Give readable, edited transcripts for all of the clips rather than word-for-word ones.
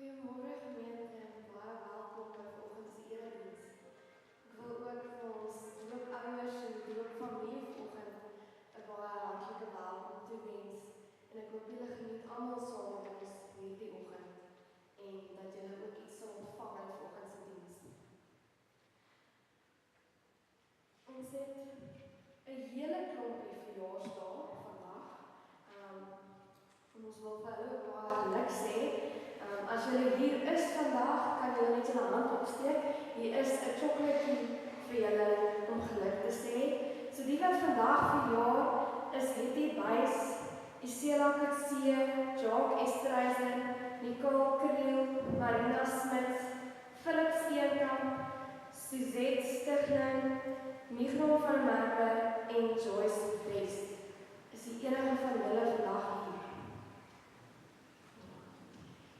Goeiemôre gemeente en baie welkom by vanoggend se erediens. Ek wil ook vir ons doopouers en doopfamilie vanoggend 'n baie hartlike welkom toewens en ek hoop julle geniet almal saam met ons hierdie oggend en dat julle ook iets sal ontvang uit vanoggend se diens. Ons het 'n hele klompie verjaarsdae vandag. En ons wil vir hulle baie geluk sê. As julle hier is vandag, kan julle net julle hand opsteek. Hier is 'n chocolaatjie vir julle om geluk te sê. So die wat vandag verjaar is Hetty Buys, Isela Kutse, Jacques Estreisen, Nicole Kriel, Marina Smits, Philip Steenkamp, Suzette Stigling, Mignon van Merwe en Joyce West. Is die enige van julle vandag hier?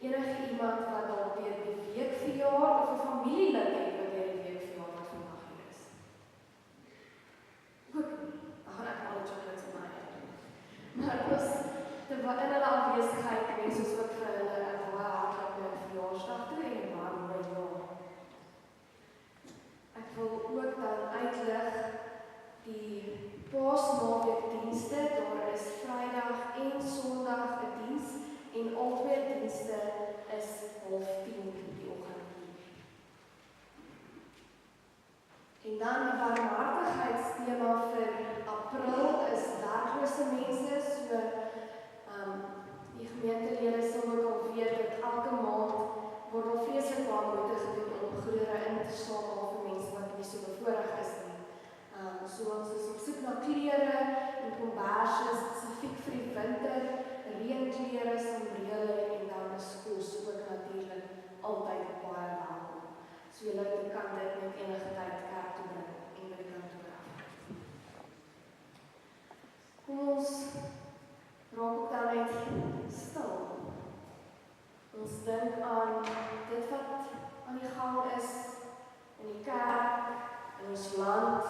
Enige iemand wat dalk deur die week verjaar of 'n familielid het wat deur die week verjaar wat vandag hier is? Goed, dan gaan ek alle chocolates in my eie doen. Maar ons, terwyl in hulle afwesigheid wens ons ook vir hulle 'n baie hartlike verjaarsdag toe en 'n baie mooi jaar. Ek wil ook dan uitlig die Paasnaweekdienste. Daar is Vrydag en Sondag 'n diens. En albei dienste is 09:30 die oggend hier. En dan die barmhartigheidstema vir April is werklose mense. So die gemeentelede sal ook al weet dat elke maand word al vreeslik baie moeite gedoen om goedere in te samel vir mense wat nie so bevoorreg is nie. So ons is op soek na klere en komberse spesifiek vir die winter. Reënklere, sombrele en dan 'n skos ook natuurlik altyd baie welkom. So julle kan dit met enige tyd kerk toe bring en by die kantoor afgeef. Kom ons raak ook dan net stil. Ons dink aan dit wat aan die gang is in die kerk, in ons land,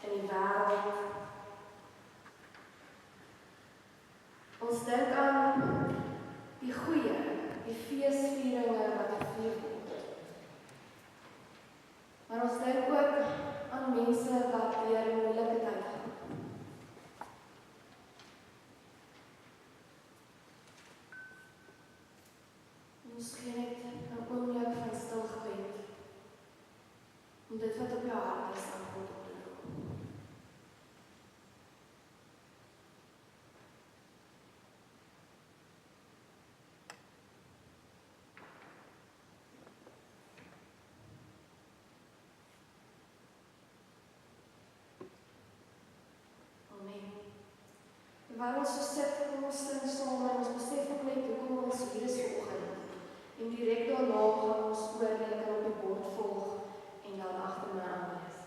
in die wêreld. Ons dink aan die goeie, die feesvieringe wat gevier word. Maar ons dink ook aan mense wat deur 'n moeilike tyd gaan. Ons gee net 'n oomblik van stil gebed om dit wat op jou hart is aan God op te dra. Waar ons so sit, kom ons sing saam en ons besef ook net hoekom ons hier is vanoggend. En direk daarna gaan ons oor net op die bord volg en dan agter my aan lees.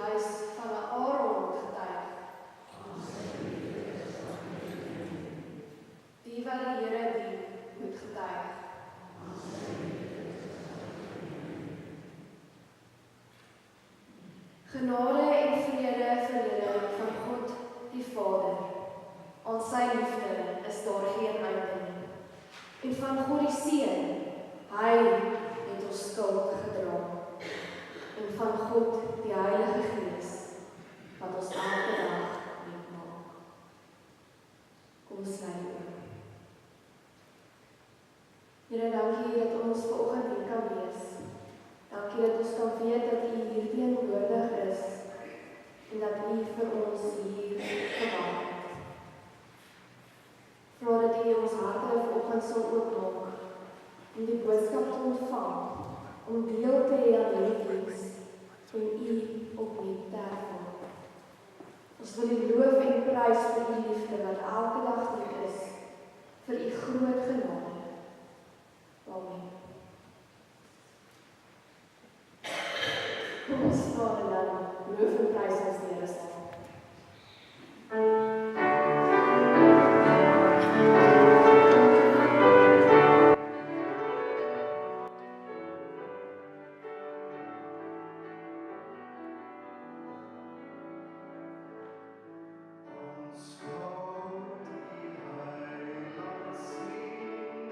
huis van 'n Aaron moet getuig. Die wat die Here dien, moet getuig. Genade en vrede vir julle van God die Vader. Aan sy liefde is daar geen einde nie. En van God die Seun, hy het ons skuld gedra. En van God die Heilige Gees, wat ons elke dag lief maak. Kom ons sluit die oë. Here, dankie dat ons vanoggend hier kan wees. Dankie dat ons kan weet dat U hier teenwoordig is en dat U vir ons hier gewag het. Vra dat U ons harte vanoggend sal oopmaak om die boodskap te ontvang, om deel te hê aan hierdie diens en U opnuut te ervaar. Ons wil U loof en prys vir U liefde wat elke dag hier is, vir U groot genade. Amen. Kom ons staan en dan loof en prys ons die Here saam. Ons God die Heiland sien.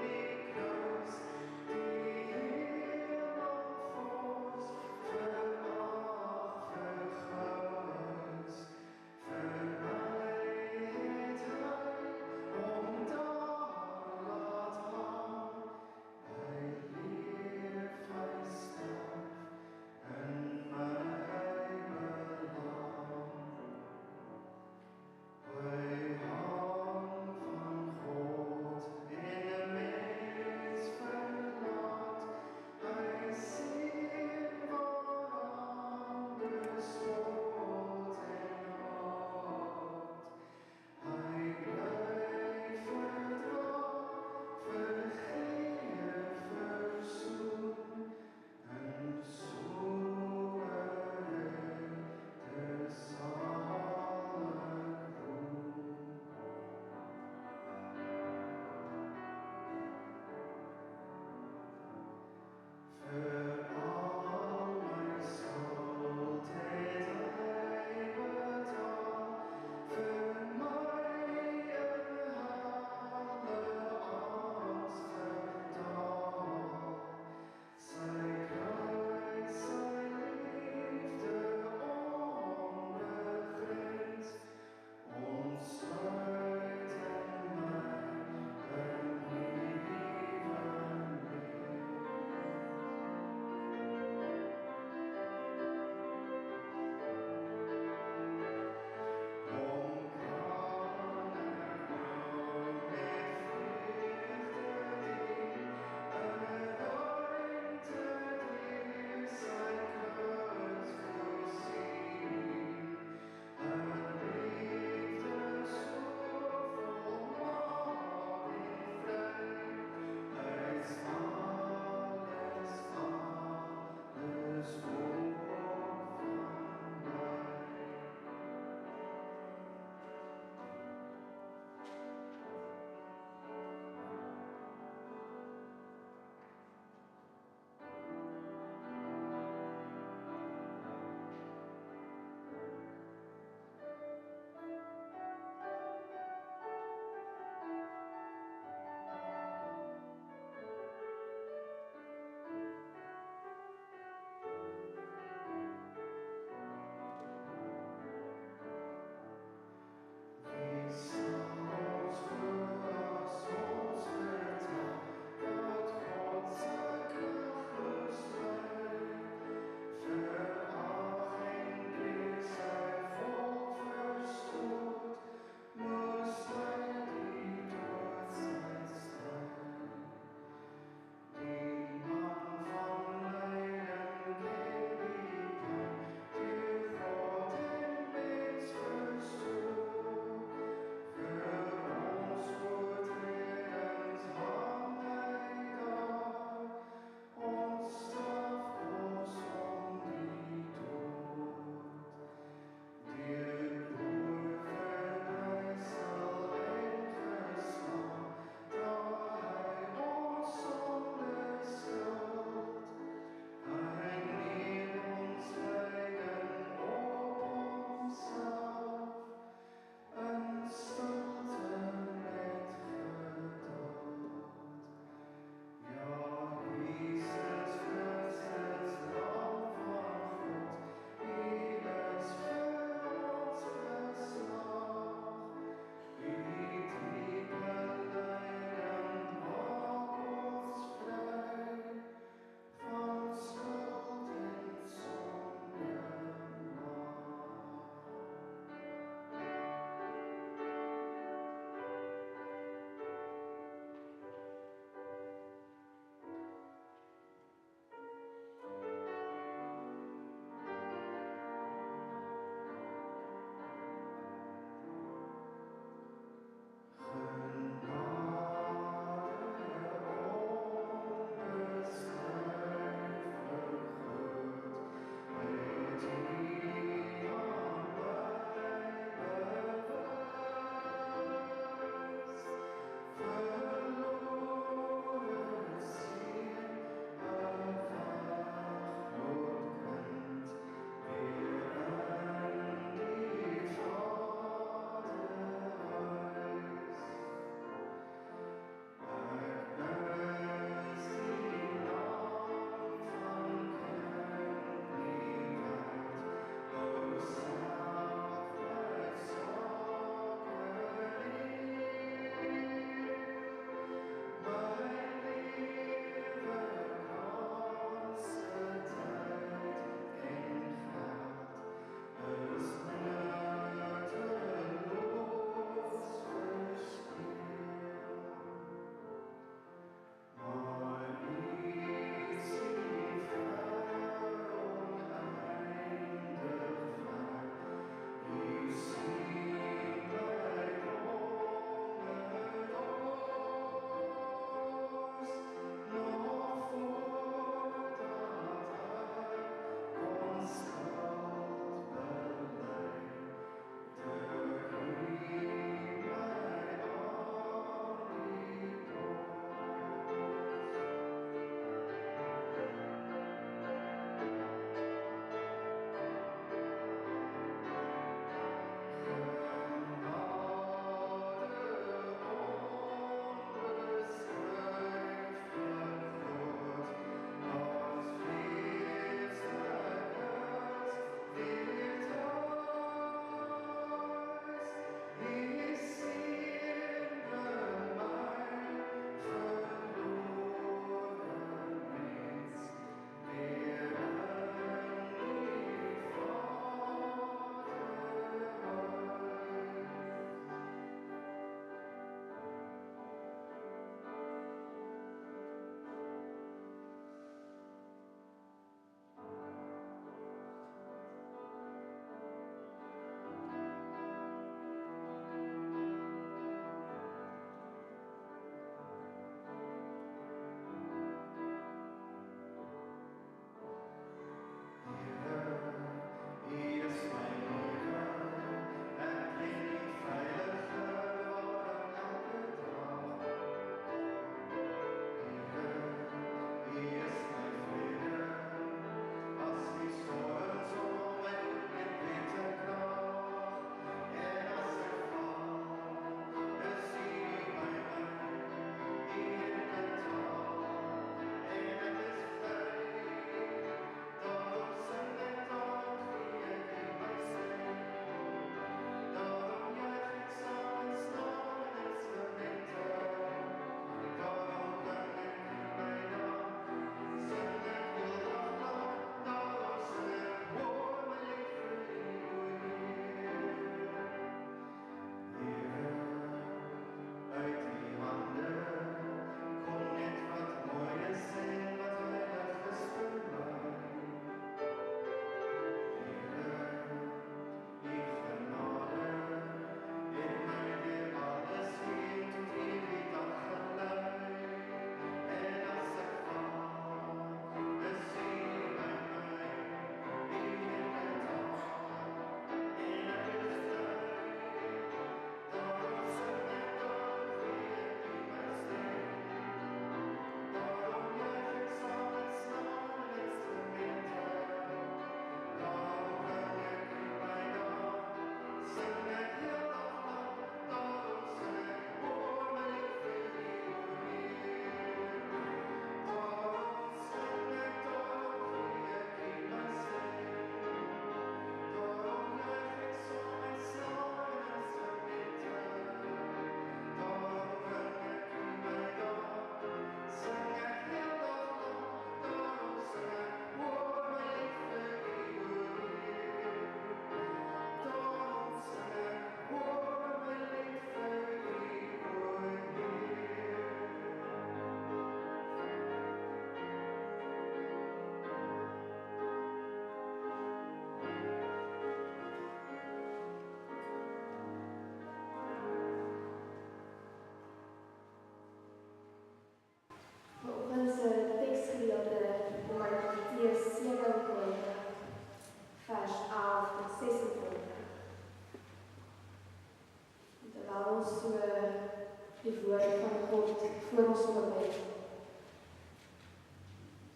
het.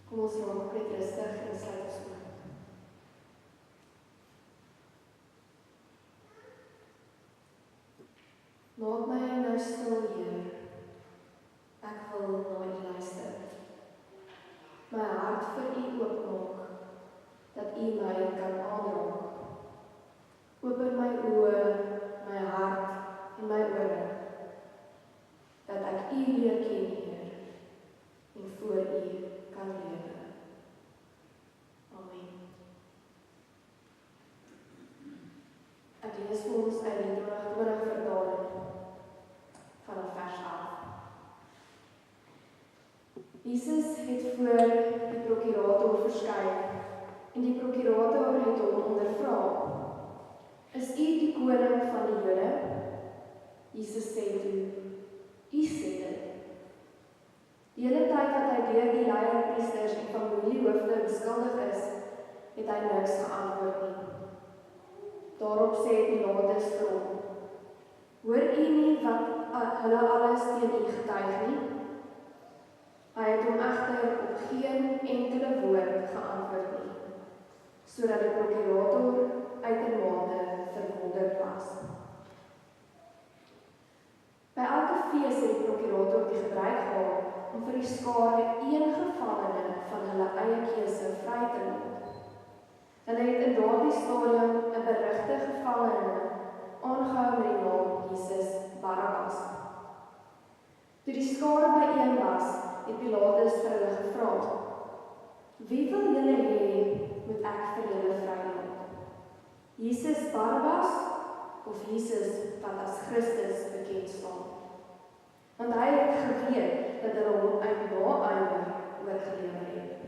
Kom ons raak net rustig en sluit ons oë. Maak my nou stil, Heer. Ek wil na U luister. My hart vir U oopmaak, dat U my kan aanraak. Open my oë, my hart en my ore, dat ek U leer ken, Heer, en voor U kan lewe. Amen. Ek lees vir ons uit die 2020 vertaling vanaf vers 11. Jesus het voor die prokurator verskyn en die prokurator het hom ondervra: "Is U die koning van die Jode?" Jesus sê toe: "U sê dit." Die hele tyd wat hy deur die leierpriesters en familiehoofde beskuldig is, het hy niks geantwoord nie. Daarop sê Pilatus vir hom: "Hoor U nie wat hulle alles teen U getuig nie?" Hy het hom egter op geen enkele woord geantwoord nie, sodat die prokurator uitermate verwonderd was. By elke fees het die prokurator die gebruik gehad om vir die skare een gevangene van hulle eie keuse vry te laat. Hulle het in daardie stadium 'n berugte gevangene aangehou met die naam Jesus Barabbas. Toe die skare byeen was, het Pilatus vir hulle gevra: "Wie wil julle hê moet ek vir julle vrylaat? Jesus Barabbas of Jesus wat as Christus bekend staan?" Want hy het geweet dat hulle hom uit naaiwer oorgelewer het.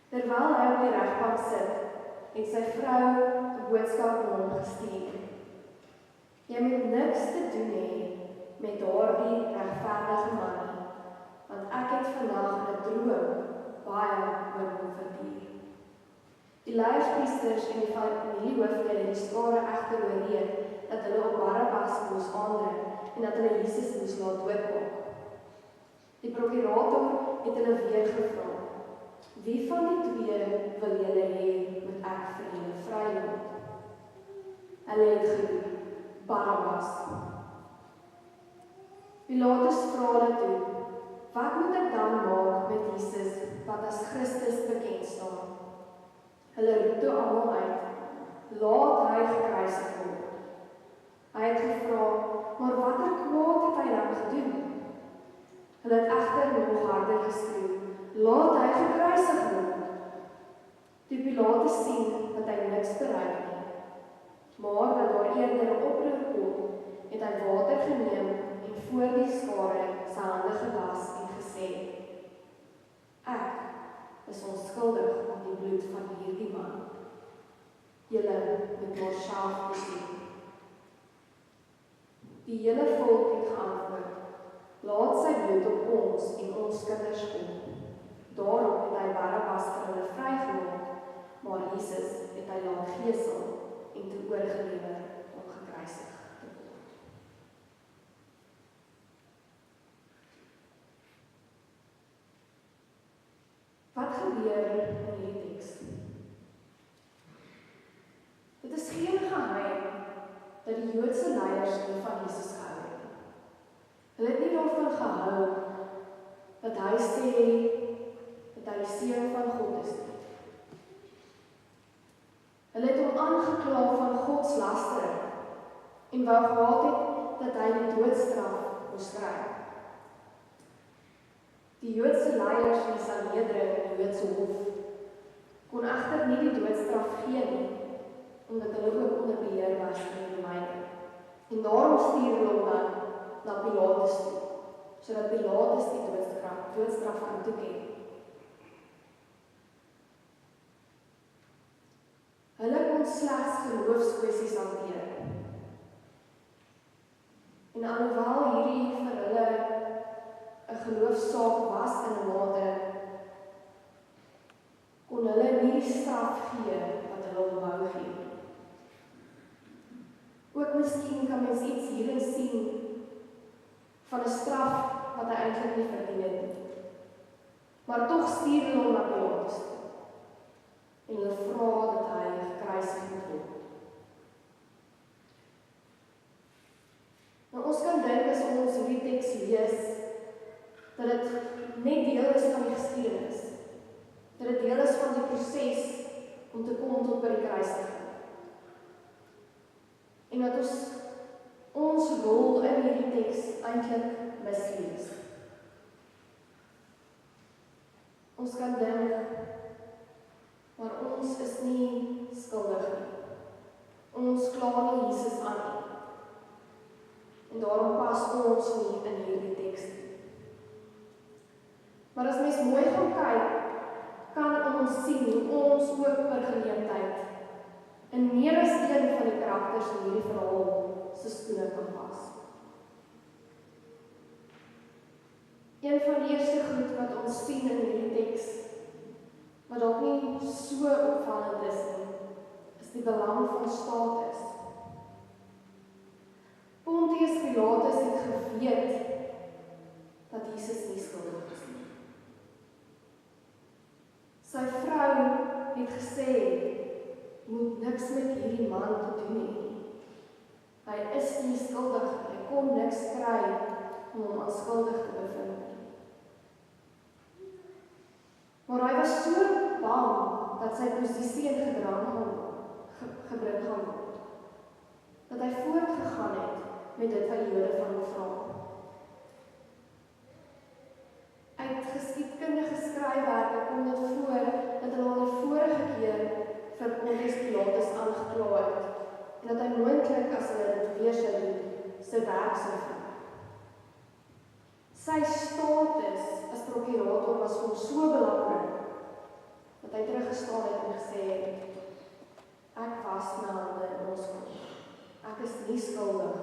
Terwyl hy op die regbank sit, het sy vrou 'n boodskap aan hom gestuur: "Jy moet niks te doen hê met daardie regverdige man nie, want ek het vandag 'n droom baie oor hom verduur." Die leierspriesters en die familiehoofde het die skare egter oorreed dat hulle op Barabbas moes aandring en dat hulle Jesus moes laat doodmaak. Die prokurator het hulle weer gevra: "Wie van die twee wil julle hê moet ek vir julle vrylaat?" Hulle het geroep: "Barabbas." Pilatus vra hulle toe: "Wat moet ek dan maak met Jesus wat as Christus bekend staan?" Hulle roep toe almal uit: "Laat hy gekruisig word." Hy het gevra: "Maar watter kwaad het hy dan gedoen?" Hulle het egter nog harder geskreeu: "Laat hy gekruisig word." Toe Pilatus sien dat hy niks bereik nie, maar dat daar eerder 'n oproer kom, het hy water geneem en voor die skare sy hande gewas en gesê: "Ek is onskuldig aan die bloed van hierdie man. Julle moet maar self besluit." Die hele volk het geantwoord: "Laat sy bloed op ons en ons kinders kom." Daarop het hy Barabbas vir hulle vrygelaat, maar Jesus het hy laat gesel en toe oorgelewer om gekruisig te word. Wat gebeur in hierdie teks? Dit is geen geheim dat die Joodse leiers nie van Jesus gehou het nie. Hulle het nie daarvan gehou dat hy sê dat hy die seun van God is nie. Hulle het hom aangekla van godslastering en wou gehad het dat hy die doodstraf moes kry. Die Joodse leiers in die Sanhedrin in die Joodse hof kon egter nie die doodstraf gee nie, omdat hulle ook onder beheer was in die Romeine. En daarom stuur hulle hom dan na Pilatus toe, sodat Pilatus die doodstraf kan toeken. Hulle kon slegs geloofskwessies hanteer. En alhoewel hierdie vir hulle 'n geloofsaak was in 'n mate, kon hulle nie die straf gee wat hulle wou gee. Ook miskien kan mens iets hierin sien van 'n straf eintlik nie verdien het nie. Maar tog stuur hulle hom na Pilatus toe. En hulle vra dat hy gekruisig moet word. Nou ons kan dink as ons hierdie teks lees, dat dit net deel is van die geskiedenis. Dat dit deel is van die proses om te kom tot by die kruisiging. En dat ons rol in hierdie teks eintlik mislees. Ons kan dink, maar ons is nie skuldig nie. Ons kla nie Jesus aan nie. En daarom pas ons nie in hierdie teks nie. Maar as mens mooi gaan kyk, kan ons sien hoe ons ook per geleentheid in meer as een van die karakters in hierdie verhaal se skoene kan pas. Een van die eerste goed wat ons sien in hierdie teks, wat dalk nie so opvallend is nie, is die belang van status. Pontius Pilatus het geweet dat Jesus nie skuldig is nie. Sy vrou het gesê, moet niks met hierdie man te doen hê nie. Hy is nie skuldig, hy kon niks kry om hom onskuldig te bevind nie. Maar hy was so bang dat sy posisie in gedrang gebring gaan word, dat hy voortgegaan het met dit wat die Jode van hom vra. Uit geskiedkundige skryfwerke kom dit voor dat hulle al die vorige keer vir Pontius Pilatus aangekla het en dat hy moontlik as hulle dit weer sou doen, sy werk sou vang. Sy status as prokurator was vir hom so belangrik dat hy teruggestaan het en gesê het, ek was my hande in onskuld. Ek is nie skuldig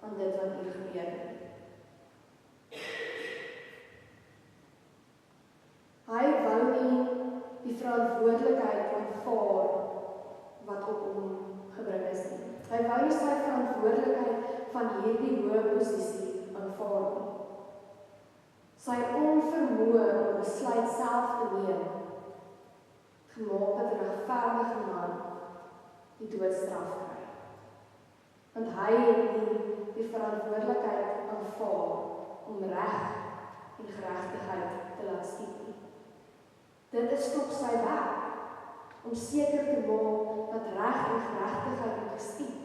aan dit wat hier gebeur het. Hy wou nie die verantwoordelikheid aanvaar wat op hom gebring is nie. Hy wou nie sy verantwoordelikheid van hierdie hoë posisie aanvaar nie. Sy onvermoë om besluit self te neem, gemaak dat 'n regverdige man die doodstraf kry. Want hy het nie die verantwoordelikheid aanvaar om reg en geregtigheid te laat skied nie. Dit is tog sy werk, om seker te maak dat reg en geregtigheid moet geskied.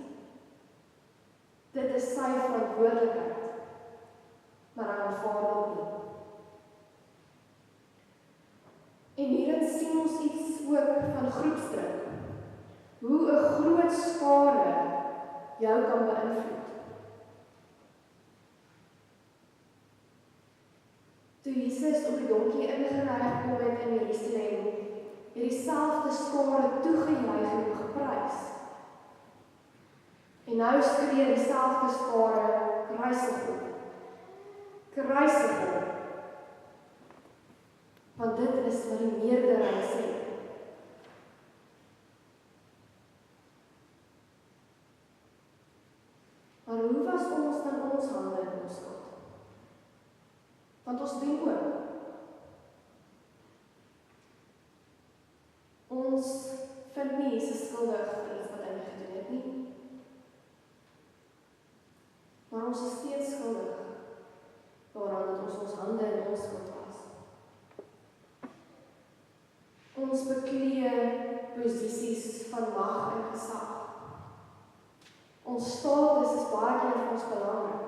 Dit is sy verantwoordelikheid, maar hy aanvaar dit nie. En hierin sien ons iets ook van groepsdruk, hoe 'n groot skare jou kan beïnvloed. Toe Jesus op die donkie ingeryg kom het in Jerusalem, het dieselfde skare toegejuig en geprys. En nou skree dieselfde skare, kruisig hom. Kruisig hom. Want dit is wat die meerderheid sê. Maar hoe was ons dan ons hande in ons skuld? Want ons doen ook. Ons vind nie Jesus skuldig vir iets wat hy nie gedoen het nie. Maar ons is steeds skuldig daaraan dat ons hande in ons skuld was. Ons beklee posisies van mag en gesag. Ons status is baie keer vir ons belangrik.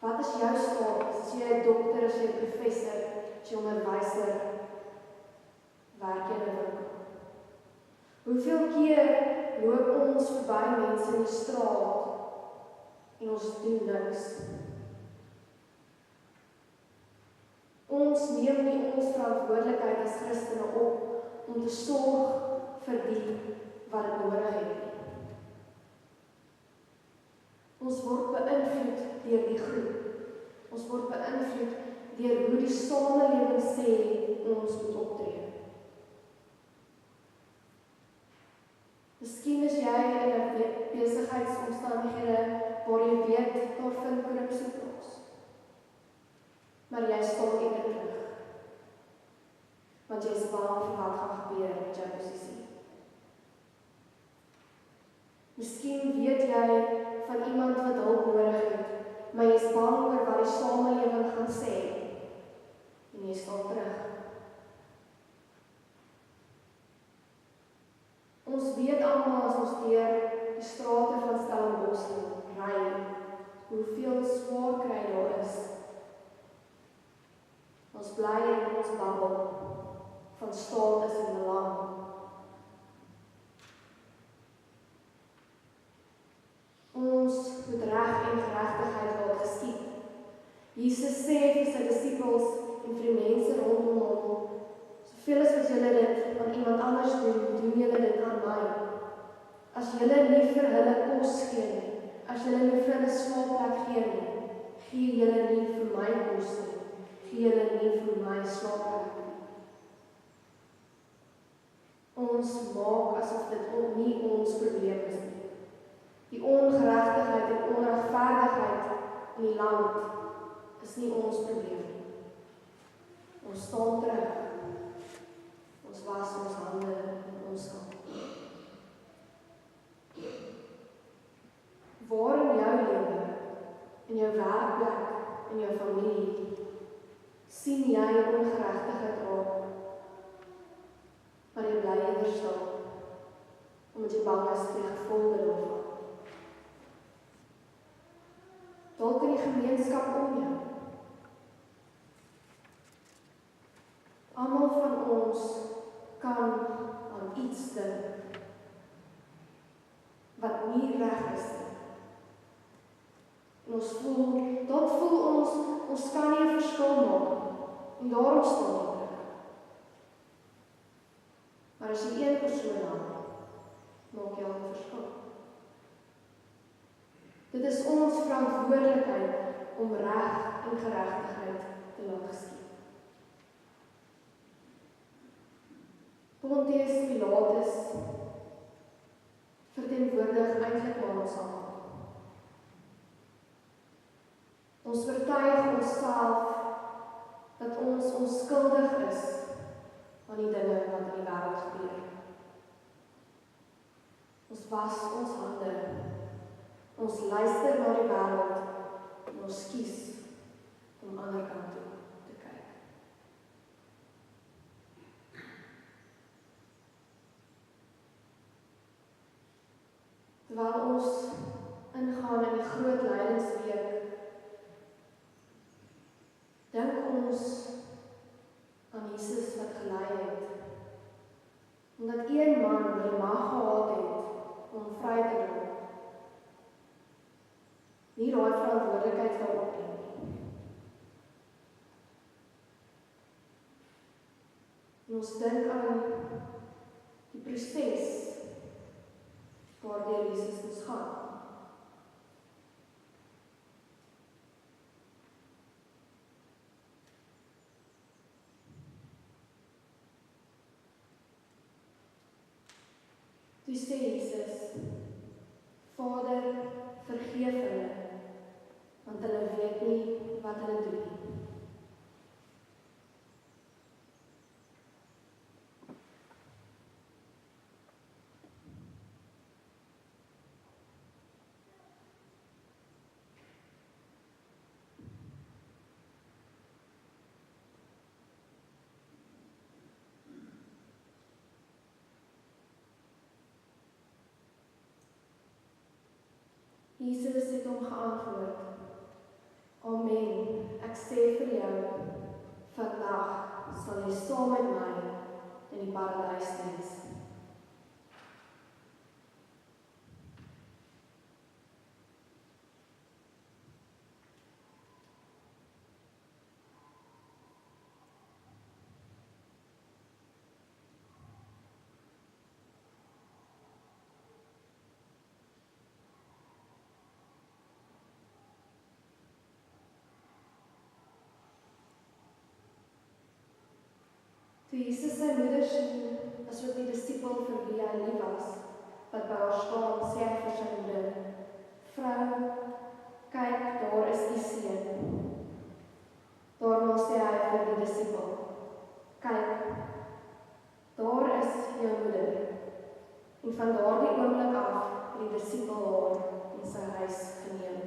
Wat is jou status? As jy 'n dokter, as jy 'n professor, as jy 'n onderwyser, werk jy in 'n winkel? Hoeveel keer loop ons verby mense in die straat en ons doen niks? Ons neem nie ons verantwoordelikheid as Christene op om te sorg vir die wat dit nodig het. Ons word beïnvloed deur die groep. Ons word beïnvloed deur hoe die samelewing sê ons moet optree. Miskien is jy in 'n besigheidsomstandighede waar jy weet daar vind korrupsie plaas. maar jy staan eerder terug, want jy is bang vir wat gaan gebeur met jou posisie. Miskien weet jy van iemand wat hulp nodig het, maar jy is bang oor wat die samelewing gaan sê, en jy staan terug. Ons weet almal as ons deur die strate van Stellenbosch ry, hoeveel swaar kry daar is. Ons bly in ons babbel van status en belang. Ons moet reg en geregtigheid laat geskied. Jesus sê vir sy disippels en vir die mense rondom hom, soveel as wat julle dit aan iemand anders doen, doen julle dit aan my. As julle nie vir hulle kos gee nie, as julle nie vir hulle slaapplek gee nie, gee julle nie vir my kos nie, gee julle nie vir my slaapplek nie. Ons maak asof dit ook nie ons probleem is nie. Die ongeregtigheid en onregverdigheid in die land is nie ons probleem nie. Ons staan terug. Ons was ons hande in ons kant. Waar in jou lewe, in jou werkplek, in jou familie, sien jy ongeregtigheid raak, maar jy bly eerder staan, omdat jy bang is vir die gevolge daarvan. Dalk in die gemeenskap om jou. Almal van ons kan aan iets dink wat nie reg is nie. En ons voel, dalk voel ons kan nie 'n verskil maak nie, en daarom staan ons terug. Maar as jy een persoon help, maak jy 'n verskil. Dit is ons verantwoordelikheid om reg en geregtigheid te laat geskied. Pontius Pilatus verteenwoordig eintlik maar ons almal. Ons oortuig onsself dat ons onskuldig is aan die dinge wat in die wêreld gebeur. Ons was ons hande. Ons luister na die wêreld en ons kies om aan die ander kant toe te kyk. Terwyl ons ingaan in die groot lydingsweek, dink ons aan Jesus wat gelei het, omdat een man wat die mag gehad het om vry te laat, nie daai verantwoordelikheid sou opneem nie. En ons dink aan die proses waardeur Jesus moes gaan. Toe sê Jesus, Vader, vergeef hulle, want hulle weet nie wat hulle doen nie. Jesus het hom geantwoord, Amen, ek sê vir jou, vandag sal jy saam met my in die paradys wees. Toe Jesus sy moeder sien, asook die disipel vir wie hy lief was, wat by haar staan, sê hy vir sy moeder, Vrou, kyk, daar is die seun. Daarna En van daardie oomblik af het die disipel haar in sy huis geneem.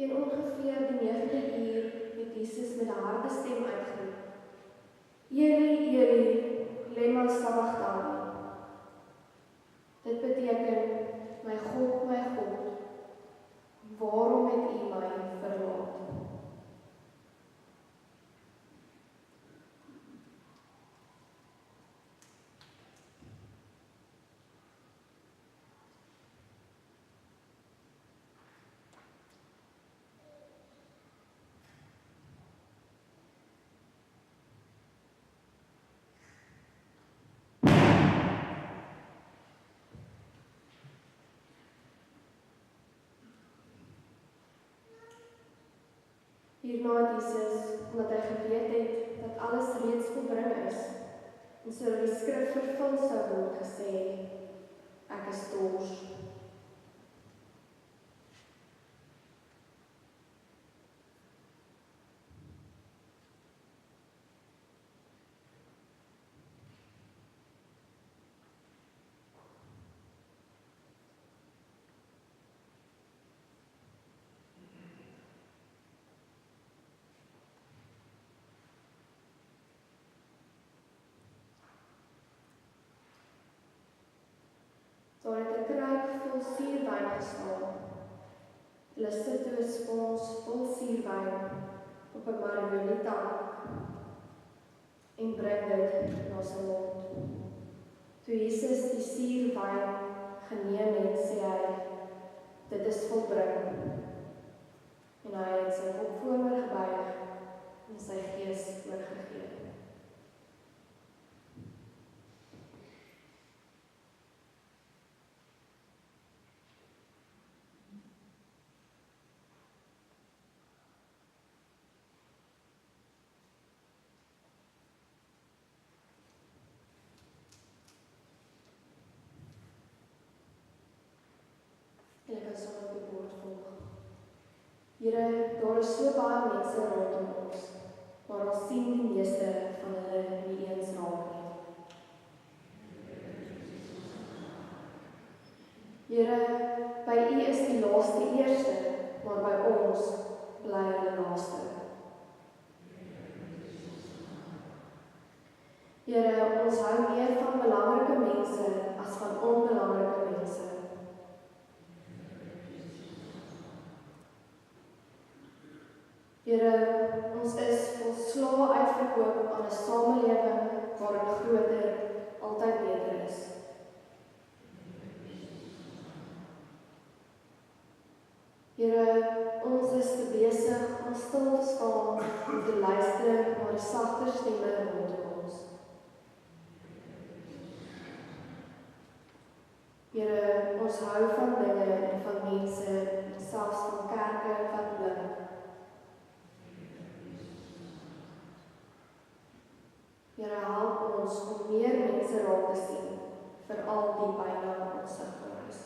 Teen ongeveer die 9de uur het Jesus met 'n harde stem uitgeroep: Eli, Eli, lema sabachthani. Dit beteken, my God, waarom het U my verlaat? Hierna het Jesus, omdat hy geweet het dat alles reeds volbring is, en sodat die skrif vervul sou word, gesê: Ek is dors. Daar het 'n kruik vol suurwyn gestaan. Hulle sit toe 'n spons vol suurwyn op 'n marionetbank en bring dit na sy mond. Toe Jesus die suurwyn geneem het, sê hy: Dit is volbring. En hy het sy kop vooroor gebuig en sy gees oorgegee. En ek kan sommer op die bord volg. Here, daar is so baie mense rondom ons, maar ons sien die meeste van hulle nie eens raak nie. Here, by U is die laaste eerste, maar by ons bly hulle laaste. Here, ons hou meer van belangrike mense as van onbelangrike mense. Here, ons is volslae uitverkoop aan 'n samelewing waarin groter altyd beter is. Here, ons is te besig om stil te staan en te luister na die sagter stemme rondom ons. Here, ons hou van dinge en van mense, selfs van kerke wat blink. Here, help ons om meer mense raak te sien, veral die byna onsigbaar is.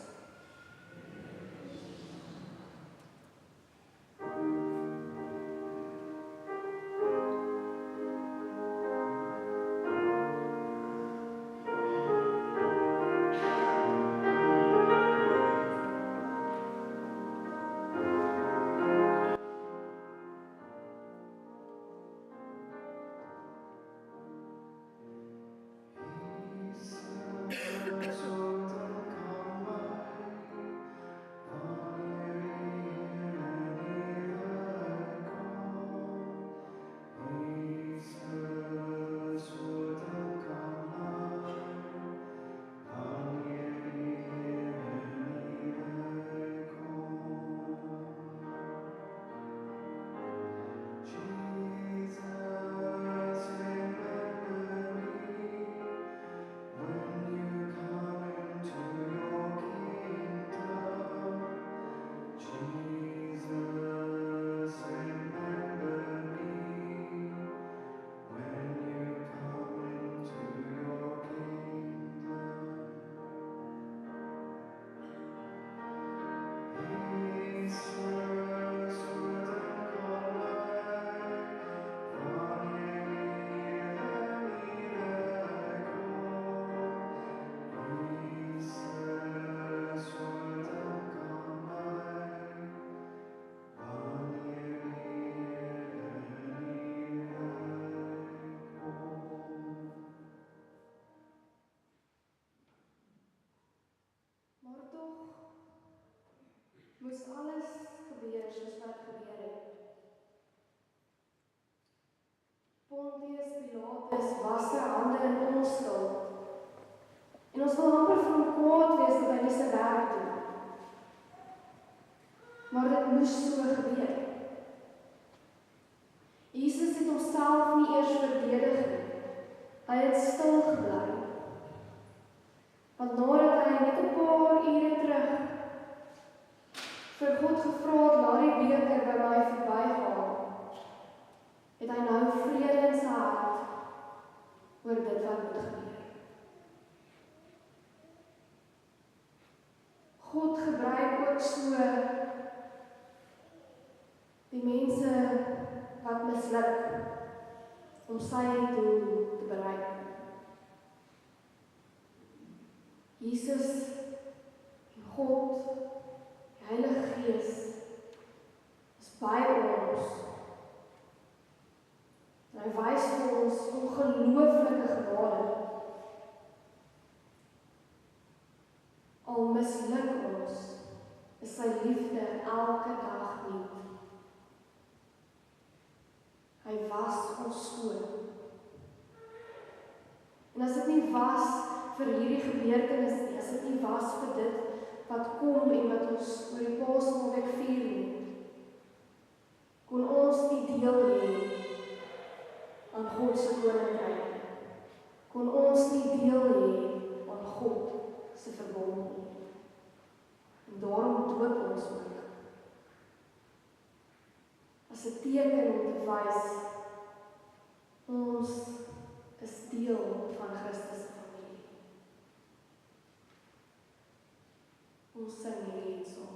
moes alles gebeur soos wat gebeur het. Pontius Pilatus was sy hande in ons skuld. En ons wil amper vir hom kwaad wees dat hy nie sy werk doen. Maar dit moes so gebeur. Jesus het homself nie eers verdedig nie. Hy het stil gebly. Want nadat hy net 'n paar ure terug vir God gevra het, laat die beker by my verbygaan, het hy nou vrede in sy hart oor dit wat moet gebeur. God gebruik ook so die mense wat misluk om sy doel te bereik. Jesus en God, die Heilige Gees, is by ons. En hy wys vir ons ongelooflike genade. Al misluk ons, is sy liefde elke dag nuut. Hy was ons skoon. En as dit nie was vir hierdie gebeurtenis nie, as dit nie was vir dit wat kom en wat ons oor die Paasnaweek vier nie, kon ons nie deel hê aan God se koninkryk. Kon ons nie deel hê aan God se verbond nie. En daarom doop ons ook. As 'n teken om te wys, ons is deel van Christus se familie. Ons sing hierdie lied saam.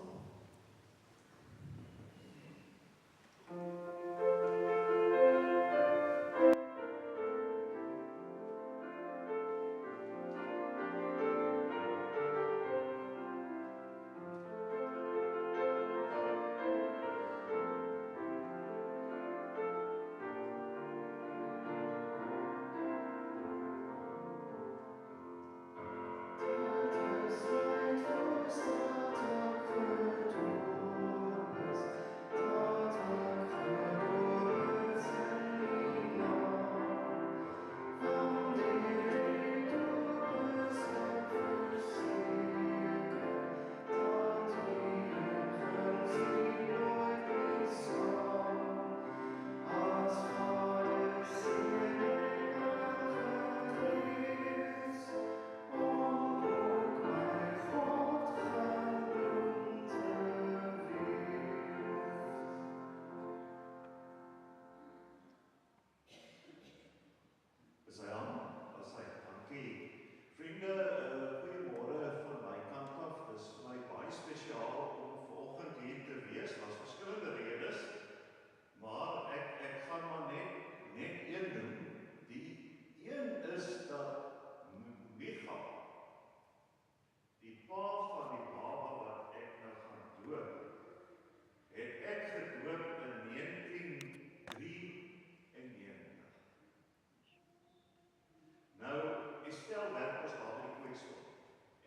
Goeiemôre van my kant af. Dis vir my baie spesiaal om vanoggend hier te wees. Daar's verskillende redes, maar ek gaan maar net een noem. Die een is dat Micha, die pa van die baba wat ek nou gaan doop, het ek gedoop in 1993. Nou, Estelle werk ons daar by die Kweekskool.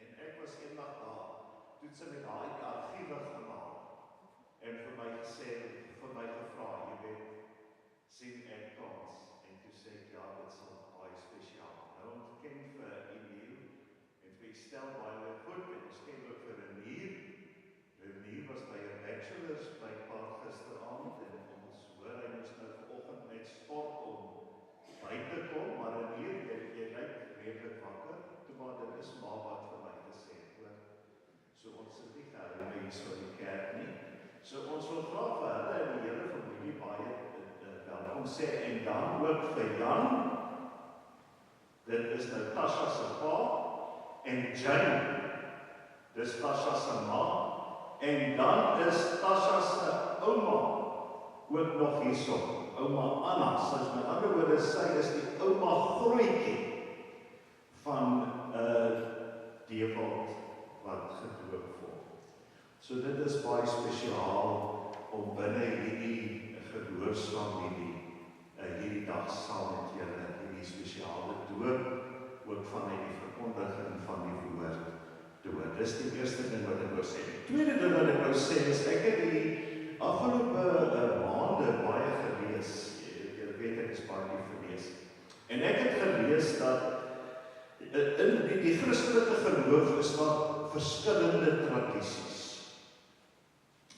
En ek was eendag daar, toe sy met haar die argiewe gemaak en vir my gesê, vir my gevra, jy weet, sien ek kans. En toe sê ek, ja, dit sal baie spesiaal. Nou ontken vir Emiel en vir Estelle baie goed, en ons ken ook vir Renier. Renier was by 'n bachelors blykbaar gisteraand en ons hoor hy moes nou vanoggend net sport om buite kom, maar Renier, jy lyk redelik wakker, toe maar dit is maar wat vir my gesê het, hoor. So ons sit nie geheime hier so in die kerk nie. So ons wil graag vir hulle en die hele familie baie welkom sê, en dan ook vir Jan, dit is nou Tasha se pa, en Jane, dis Tasha se ma, en dan is Tasha se ouma, ook nog hierso, ouma Anna, soos met ander woorde, sy is die ouma grootjie van Dewald wat gedoop word. So dit is baie spesiaal om binne hierdie geloofsfamilie hierdie dag saam met julle hierdie spesiale doop, ook vanuit die verkondiging van die woord doop. Dis die eerste ding wat ek wou sê. Die tweede ding wat ek wou sê is, ek is daar verskillende tradisies.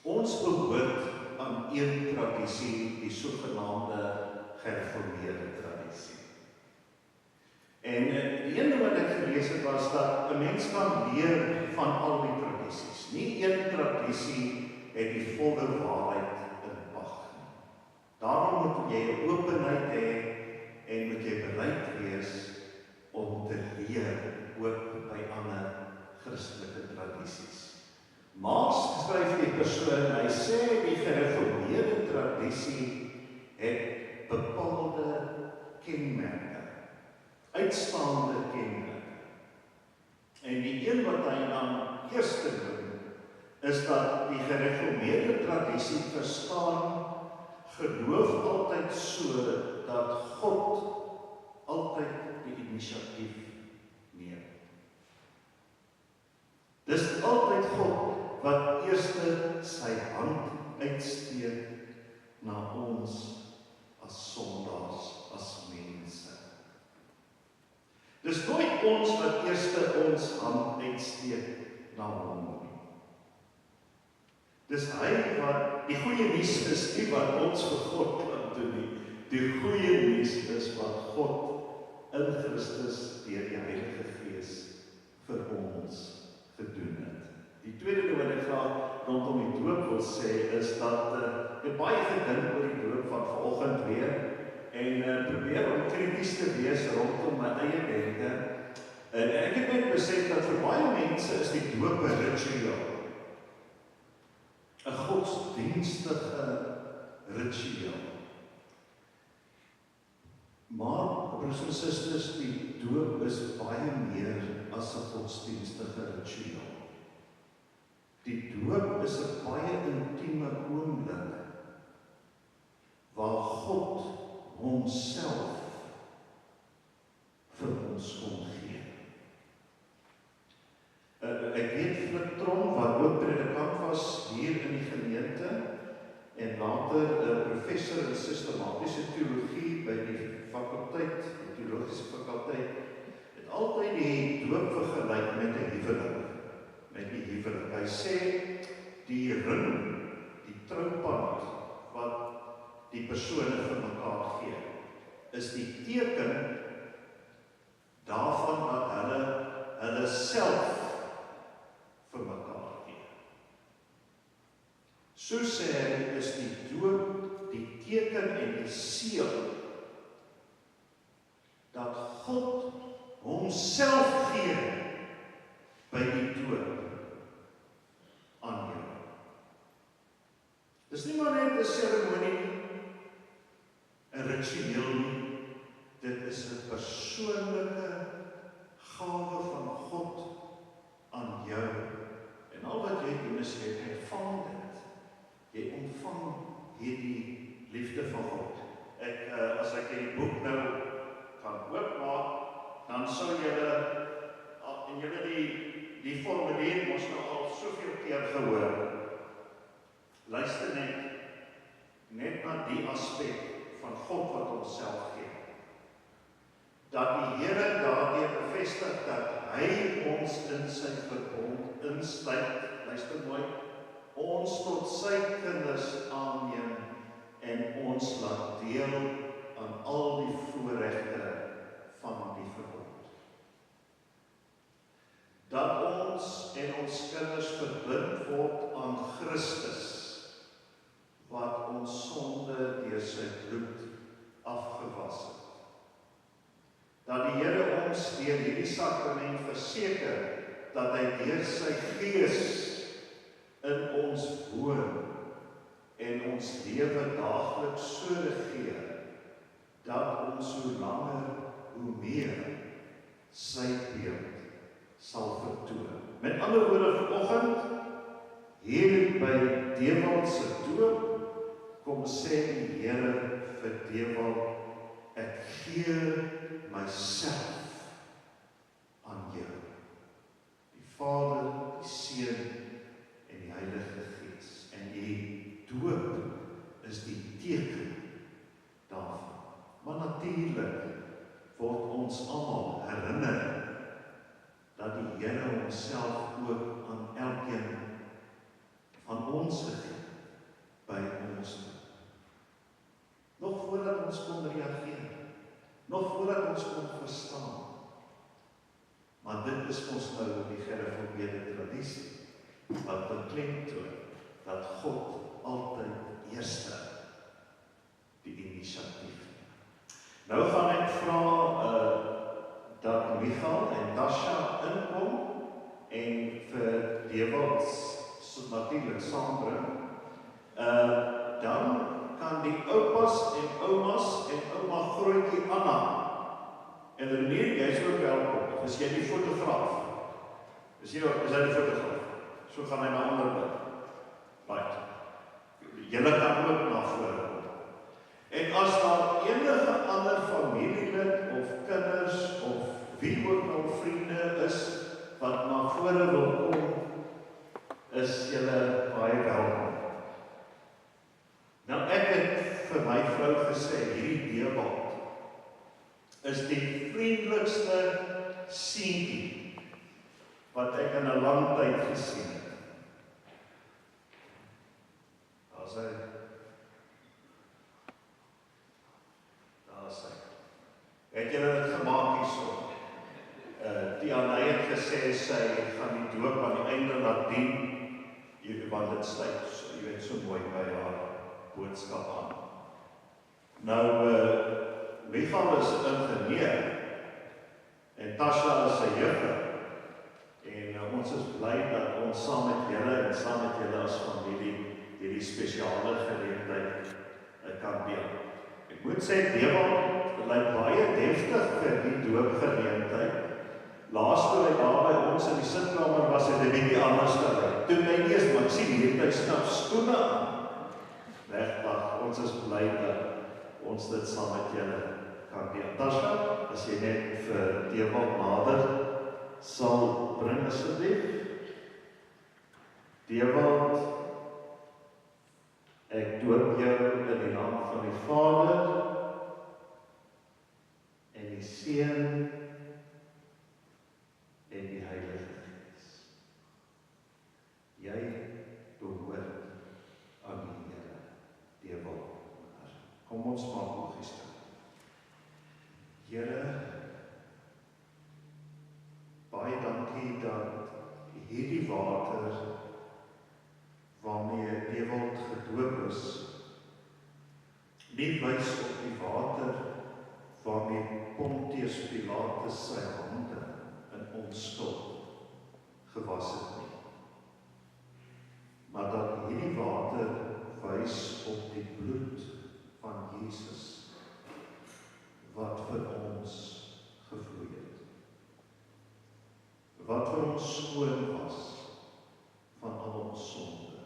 Ons behoort aan een tradisie, die sogenaamde gereformeerde tradisie. En die ene wat ek gelees het was dat 'n mens kan leer van al die tradisies. Nie een tradisie het die volle waarheid in pag nie. Daarom moet jy 'n openheid hê en moet jy bereid wees om te leer ook by ander Christelike tradisies. Marx skryf die persoon, hy sê die gereformeerde tradisie het bepaalde kenmerke, uitstaande kenmerke. En die een wat hy dan eerste doen, is dat die gereformeerde tradisie verstaan geloof altyd so dat God altyd die inisiatief neem. Dis altyd God wat eerste sy hand uitsteek na ons as sondaars, as mense. Dis nooit ons wat eerste ons hand uitsteek na hom nie. Dis hy wat, die goeie nuus is nie wat ons vir God kan doen nie. Die goeie nuus is wat God in Christus deur die Heilige Gees vir ons gedoen het. Die tweede ding wat ek graag rondom die doop wil sê, is dat ek baie gedink oor die doop van vanoggend weer en probeer om krities te wees rondom my eie denke. En ek het net besef dat vir baie mense is die doop 'n ritueel. 'n godsdienstige ritueel. Maar, broers en susters, die doop is baie meer as 'n godsdienstige ritueel. Die doop is 'n baie intieme oomblik waar God homself vir ons kom gee. Ek weet Flip Trom, wat ook predikant was hier in die gemeente en later professor in sistematiese teologie by die fakulteit, die teologiese fakulteit, het altyd die doop vergelyk met 'n huwelik. Met die huwelik. Hy sê die ring, die troupand wat die persone vir mekaar gee, is die teken daarvan dat hulle self vir mekaar gee. So sê hy, is die doop die teken en die seël dat God homself gee by die doop aan jou. Dis nie maar net 'n seremonie nie, 'n ritueel nie. Dit is 'n persoonlike gawe van God aan jou. En al wat jy doen is jy ontvang dit. Jy ontvang hierdie liefde van God. As ek die boek nou kan oopmaak, dan sou julle en julle die formulier mos nou al soveel keer gehoor. Luister net na die aspek van God wat homself gee. Dat die Here daardeur bevestig dat hy ons in sy verbond insluit, luister mooi, ons tot sy kinders aanneem en ons laat deel aan al die voorregte van die verbond. Dat ons en ons kinders verbind word aan Christus, wat ons sonde deur sy bloed afgewas het. Dat die Here ons deur hierdie sakrament verseker dat hy deur sy Gees in ons woon en ons lewe daagliks so regeer dat ons hoe langer hoe meer sy beeld sal vertoon. Met ander woorde, vanoggend hier by Dewald se doop kom sê die Here vir Dewald, ek gee myself aan jou. Die Vader, die Seun en die Heilige Gees. En die doop is die teken daarvan. Maar natuurlik word ons almal herinner dat die Here homself dit is ons nou die gereformeerde tradisie, wat beklemtoon dat God altyd eerste die inisiatief neem. Nou gaan ek vra dat Michael en Tasha inkom en vir Dewald natuurlik saambring. Dan kan die oupas en oumas en ouma grootjie Anna en René, jy is ook welkom, is jy die fotograaf? Is hy die fotograaf? So gaan hy na ander bid. Right. Julle kan ook na vore kom. En as daar enige ander familielid of kinders of wie ook nou vriende is wat na vore wil kom, is julle baie welkom. Nou ek het vir my vrou gesê, hierdie Dewald is die vriendelikste seentjie wat ek in 'n lang tyd gesien het. Daar is hy. Het julle dit gemaak hierso? Tiana het gesê sy gaan die doop aan die einde laat dien, want dit sluit, jy weet, so mooi by haar boodskap aan. Nou, Michael is 'n ingenieur en Tasha is 'n juffer. En ons is bly dat ons saam met julle en saam met julle as familie hierdie spesiale geleentheid kan deel. Ek moet sê, Dewald lyk baie deftig vir die doopgeleentheid. Laas toe hy daar by ons in die sitkamer was, het hy 'n bietjie anders gelyk. Toe my eers, maar ek sien hier, hy stap skoene aan. Regtig, ons is bly dat ons dit saam met julle kan deel. Tasha, as jy net vir Dewald nader sal bring asseblief. Dewald, ek doop jou in die naam van die Vader en die Seun en die Heilige Gees. Jy behoort aan die Here, Dewald. Kom ons maak oogies toe. Here, baie dankie dat hierdie water waarmee Dewald gedoop is, nie wys op die water waarmee Pontius Pilatus sy hande in onskuld gewas het nie. Maar dat hierdie water wys op die bloed van Jesus wat vir ons gevloei het. Wat vir ons skoon was van al ons sonde.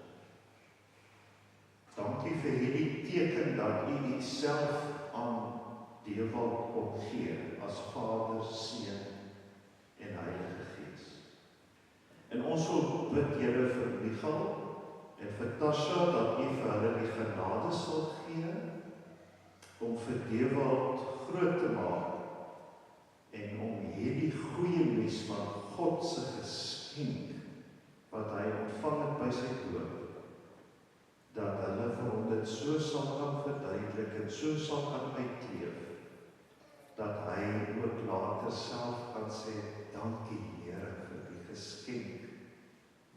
Dankie vir hierdie teken dat U Uself aan Dewald kom gee as Vader, Seun en Heilige Gees. En ons wil bid, Here, vir Michael en vir Tasha dat U vir hulle die genade sal gee om vir Dewald groot te maak en om hierdie goeie nuus van God se geskenk wat hy ontvang het by sy doop, dat hulle vir hom dit so sal kan verduidelik en so sal kan uitleef, dat hy ook later self kan sê, dankie Here vir die geskenk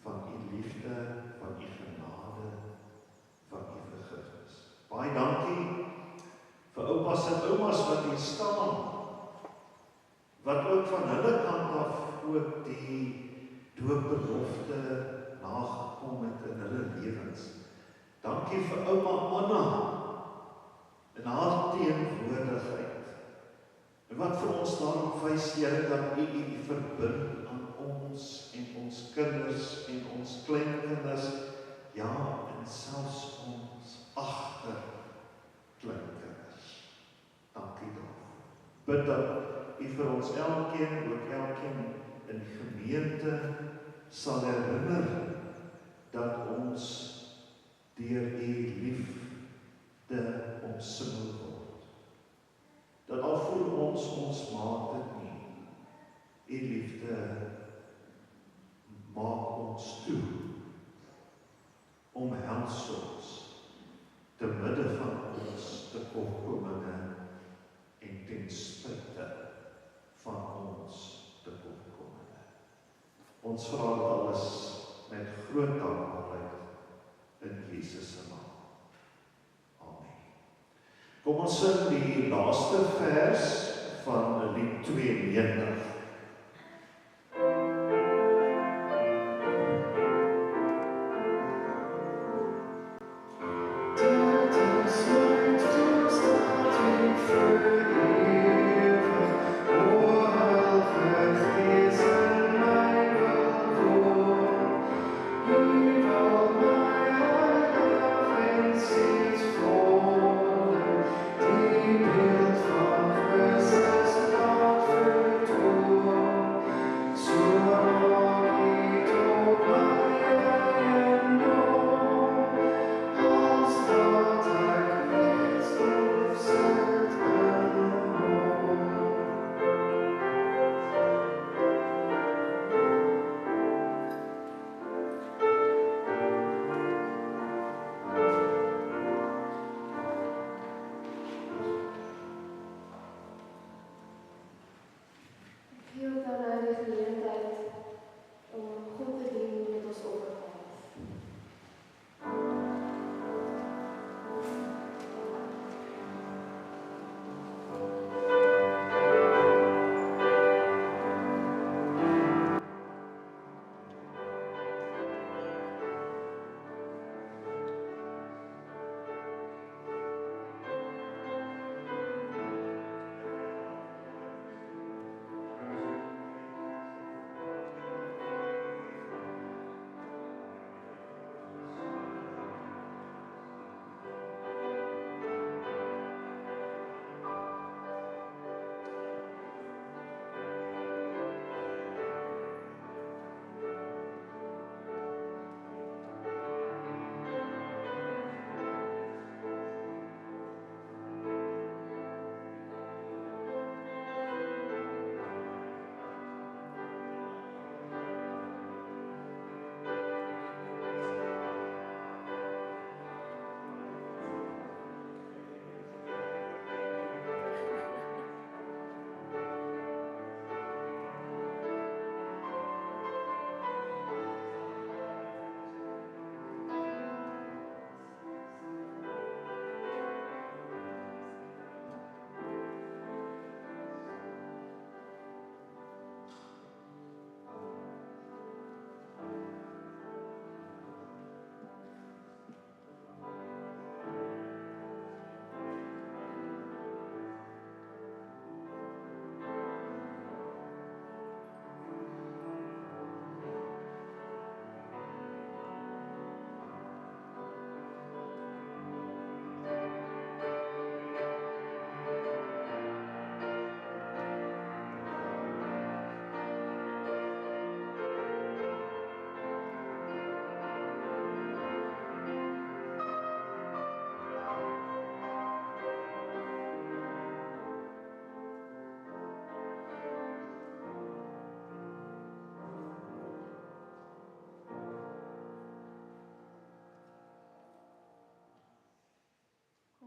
van U liefde, van U genade, van U vergifnis. Baie dankie vir oupas en oumas wat hier staan, wat ook van hulle kant af ook die doopbelofte nagekom het in hulle lewens. Dankie vir ouma Anna en haar teenwoordigheid. En wat vir ons daarop wys, Here, dat U verbind aan ons en ons kinders en ons kleinkinders, ja, en selfs ons agterkleinkinders. Dankie daarvoor. Bid dat U vir ons elkeen, ook elkeen in die gemeente sal herinner dat ons deur U liefde omsingel word. Dat al voel ons maak dit nie, U liefde maak ons toe, omhels ons te midde van ons tekortkominge en ten spyte van ons tekortkominge. Ons vra dit alles met groot dankbaarheid in Jesus se naam. Amen. Kom ons sing die laaste vers van lied 92.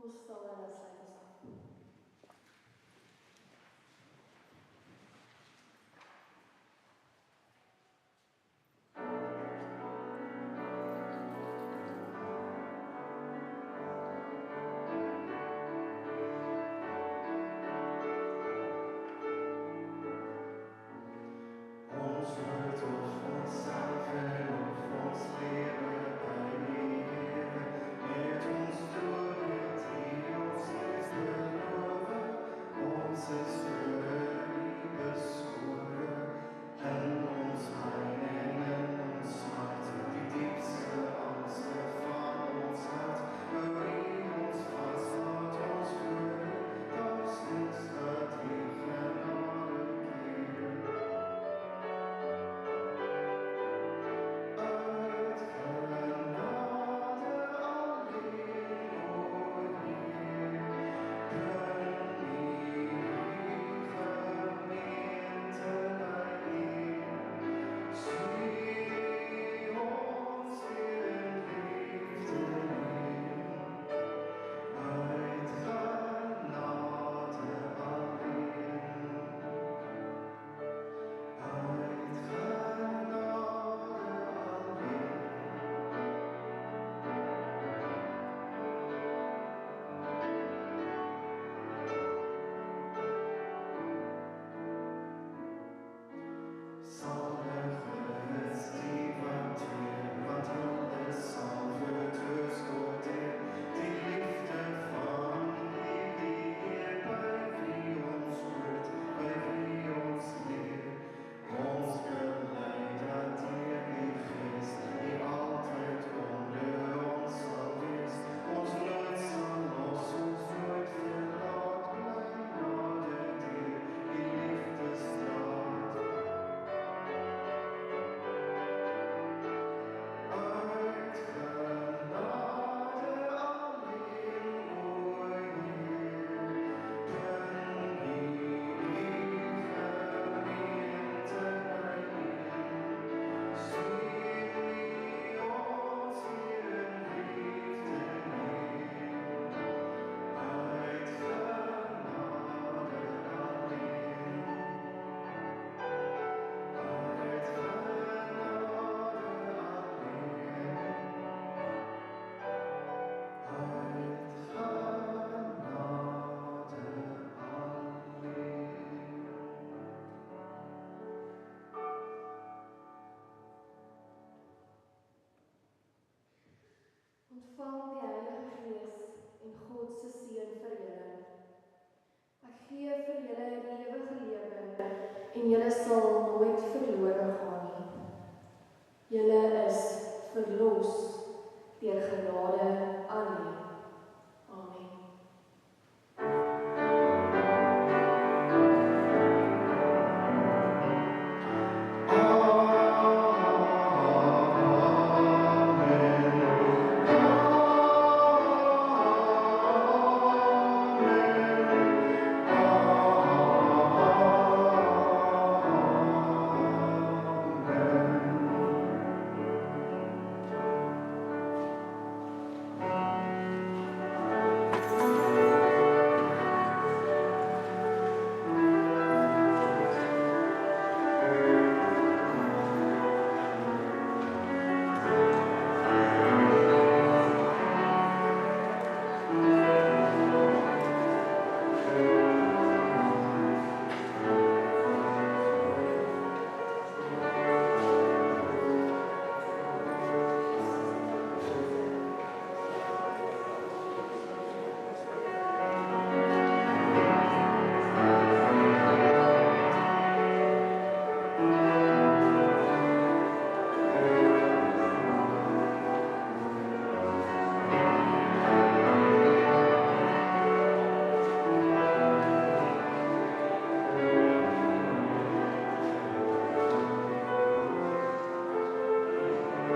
Ons sal hulle sluit ons af. Ons Ontvang die Heilige Gees en God se seën vir julle. Ek gee vir julle die ewige lewe en julle sal nooit verlore gaan nie. Julle is verlos deur genade alleen.